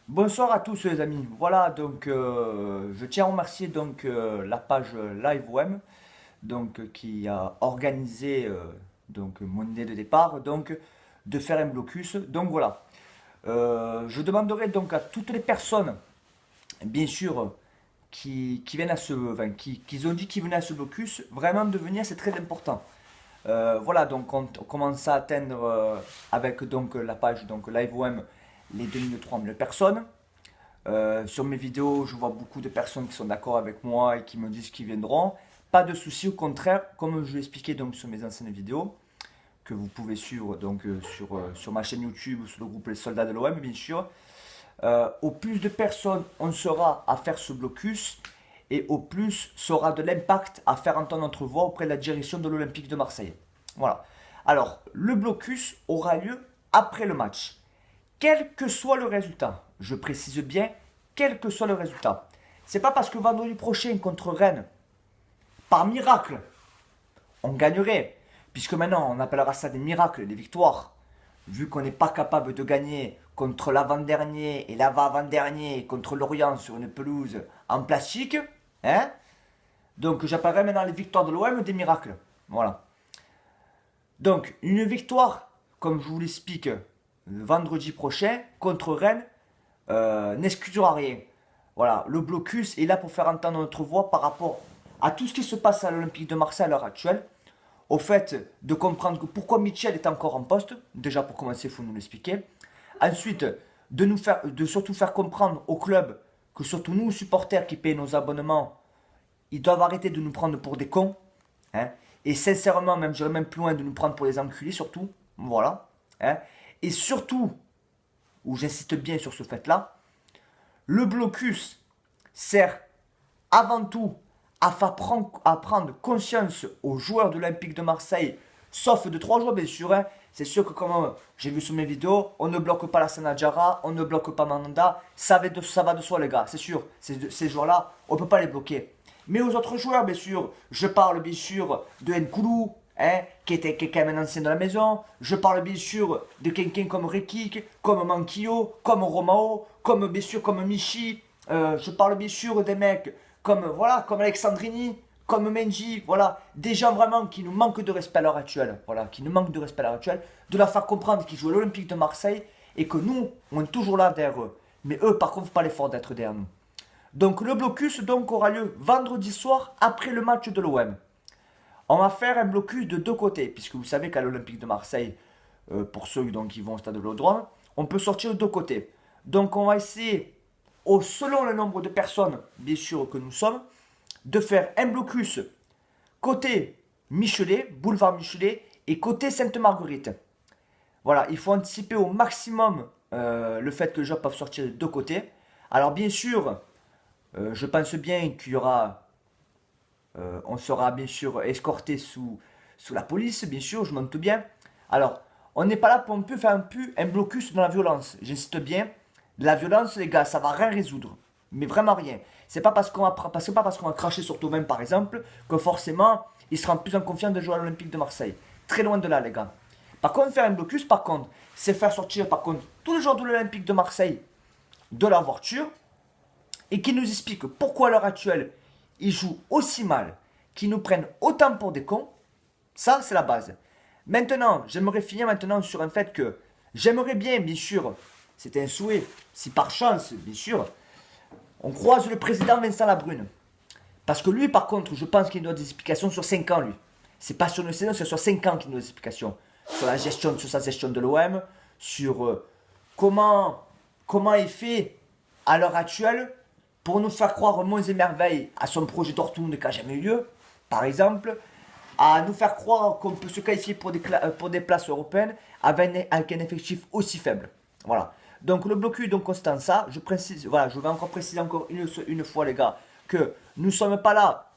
Bonsoir à tous les amis. Voilà donc je tiens à remercier donc la page LiveOM qui a organisé donc mon idée de départ donc de faire un blocus. Donc voilà. Je demanderai donc à toutes les personnes bien sûr qui viennent à ce qui ont dit qu'ils venaient à ce blocus vraiment de venir, c'est très important. Voilà, donc on commence à atteindre avec donc la page donc LiveOM les 2 3 000 personnes. Sur mes vidéos, je vois beaucoup de personnes qui sont d'accord avec moi et qui me disent qu'ils viendront. Pas de souci, au contraire, comme je l'ai expliqué donc sur mes anciennes vidéos, que vous pouvez suivre donc sur ma chaîne YouTube ou sur le groupe Les Soldats de l'OM, bien sûr. Au plus de personnes on sera à faire ce blocus, et au plus sera de l'impact à faire entendre notre voix auprès de la direction de l'Olympique de Marseille. Voilà. Alors, le blocus aura lieu après le match. Quel que soit le résultat, je précise bien, quel que soit le résultat. C'est pas parce que vendredi prochain contre Rennes, par miracle, on gagnerait, puisque maintenant on appellera ça des miracles, des victoires, vu qu'on n'est pas capable de gagner contre l'avant-dernier et l'avant-avant-dernier, contre Lorient sur une pelouse en plastique, hein. Donc j'appellerai maintenant les victoires de l'OM des miracles. Voilà. Donc une victoire, comme je vous l'explique, le vendredi prochain contre Rennes, n'excusera rien. Voilà, le blocus est là pour faire entendre notre voix par rapport à tout ce qui se passe à l'Olympique de Marseille à l'heure actuelle. Au fait de comprendre que pourquoi Mitchell est encore en poste. Déjà pour commencer, il faut nous l'expliquer. Ensuite, de surtout faire comprendre au club que surtout nous, supporters qui payent nos abonnements, ils doivent arrêter de nous prendre pour des cons. Hein. Et sincèrement, même j'irais même plus loin de nous prendre pour des enculés surtout. Voilà. Hein. Et surtout, où j'insiste bien sur ce fait-là, le blocus sert avant tout à prendre conscience aux joueurs de l'Olympique de Marseille, sauf de 3 joueurs bien sûr. Hein. C'est sûr que comme j'ai vu sur mes vidéos, on ne bloque pas la Sanadjara, on ne bloque pas Mandanda, ça va de soi les gars, c'est sûr. Ces joueurs-là, on ne peut pas les bloquer. Mais aux autres joueurs, bien sûr, je parle bien sûr de Nkoulou, hein, qui est quand même un ancien de la maison. Je parle bien sûr de quelqu'un comme Rekik, comme Mankio, comme Romao, comme bien sûr comme Michi. Je parle bien sûr des mecs comme voilà, comme Alexandrini, comme Menji, voilà, des gens vraiment qui nous manquent de respect à l'heure actuelle, voilà, qui nous manquent de respect à l'heure actuelle, de leur faire comprendre qu'ils jouent à l'Olympique de Marseille et que nous, on est toujours là derrière eux. Mais eux, par contre, faut pas l'effort d'être derrière nous. Donc le blocus donc aura lieu vendredi soir après le match de l'OM. On va faire un blocus de 2 côtés, puisque vous savez qu'à l'Olympique de Marseille, pour ceux donc, qui vont au stade de l'Audouane, on peut sortir de 2 côtés. Donc on va essayer, selon le nombre de personnes, bien sûr que nous sommes, de faire un blocus côté Michelet, boulevard Michelet, et côté Sainte-Marguerite. Voilà, il faut anticiper au maximum le fait que les gens peuvent sortir de 2 côtés. Alors bien sûr, je pense bien qu'il y aura on sera bien sûr escorté sous la police, bien sûr, je monte bien. Alors, on n'est pas là pour un blocus dans la violence. J'insiste bien, de la violence, les gars, ça va rien résoudre. Mais vraiment rien. C'est pas parce qu'on va cracher sur Thauvin, par exemple, que forcément, il sera plus en confiance de jouer à l'Olympique de Marseille. Très loin de là, les gars. Par contre, faire un blocus, par contre, c'est faire sortir, par contre, tous les joueurs de l'Olympique de Marseille de leur voiture et qui nous expliquent pourquoi à l'heure actuelle, ils jouent aussi mal, qu'ils nous prennent autant pour des cons. Ça, c'est la base. Maintenant, j'aimerais finir maintenant sur un fait que j'aimerais bien sûr, c'est un souhait, si par chance, bien sûr, on croise le président Vincent Labrune. Parce que lui, par contre, je pense qu'il doit des explications sur 5 ans, lui. C'est pas sur une saison, c'est sur 5 ans qu'il doit des explications. Sur sa gestion de l'OM, sur comment il fait à l'heure actuelle pour nous faire croire monts et merveilles à son projet Dortmund qui n'a jamais eu lieu, par exemple, à nous faire croire qu'on peut se qualifier pour des places européennes avec un effectif aussi faible. Voilà. Donc le blocus, donc constant ça, voilà, je vais encore préciser encore une fois les gars, que nous ne sommes pas là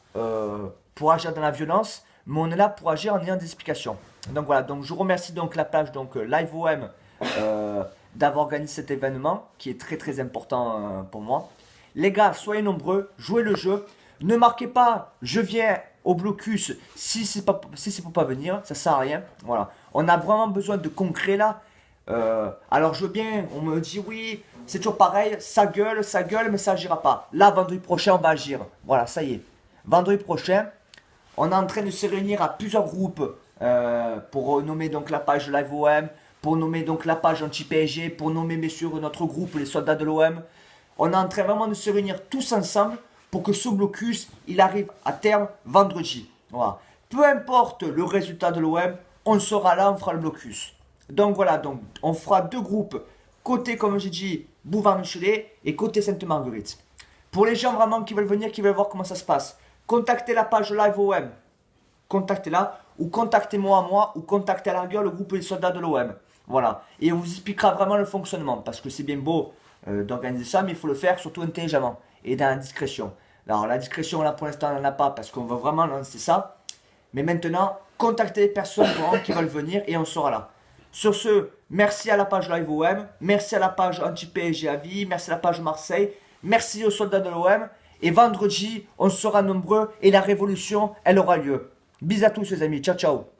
pour agir dans la violence, mais on est là pour agir en ayant des explications. Donc voilà, donc je remercie donc la page donc LiveOM d'avoir organisé cet événement qui est très très important pour moi. Les gars, soyez nombreux, jouez le jeu. Ne marquez pas, je viens au blocus si c'est pour pas venir, ça sert à rien. Voilà. On a vraiment besoin de concret là. Alors je veux bien, on me dit oui, c'est toujours pareil, ça gueule, mais ça agira pas. Là, vendredi prochain, on va agir. Voilà, ça y est. Vendredi prochain, on est en train de se réunir à plusieurs groupes pour nommer donc la page Live OM, pour nommer donc la page anti-PSG, pour nommer bien sûr notre groupe, les soldats de l'OM. On est en train vraiment de se réunir tous ensemble pour que ce blocus, il arrive à terme vendredi. Voilà. Peu importe le résultat de l'OM, on sera là, on fera le blocus. Donc voilà, donc on fera deux groupes, côté comme j'ai dit, Bouvard-Michelet et côté Sainte-Marguerite. Pour les gens vraiment qui veulent venir, qui veulent voir comment ça se passe, contactez la page Live OM, contactez-la, ou contactez-moi, ou contactez à la rigueur le groupe des soldats de l'OM. Voilà, et on vous expliquera vraiment le fonctionnement, parce que c'est bien beau d'organiser ça, mais il faut le faire surtout intelligemment et dans la discrétion. Alors la discrétion là pour l'instant on n'en a pas, parce qu'on va vraiment lancer ça, mais maintenant, contactez les personnes qui veulent venir et on sera là. Sur ce, merci à la page Live OM, merci à la page anti-PSG à vie, merci à la page Marseille, merci aux soldats de l'OM. Et vendredi, on sera nombreux et la révolution, elle aura lieu. Bisous à tous les amis, ciao ciao.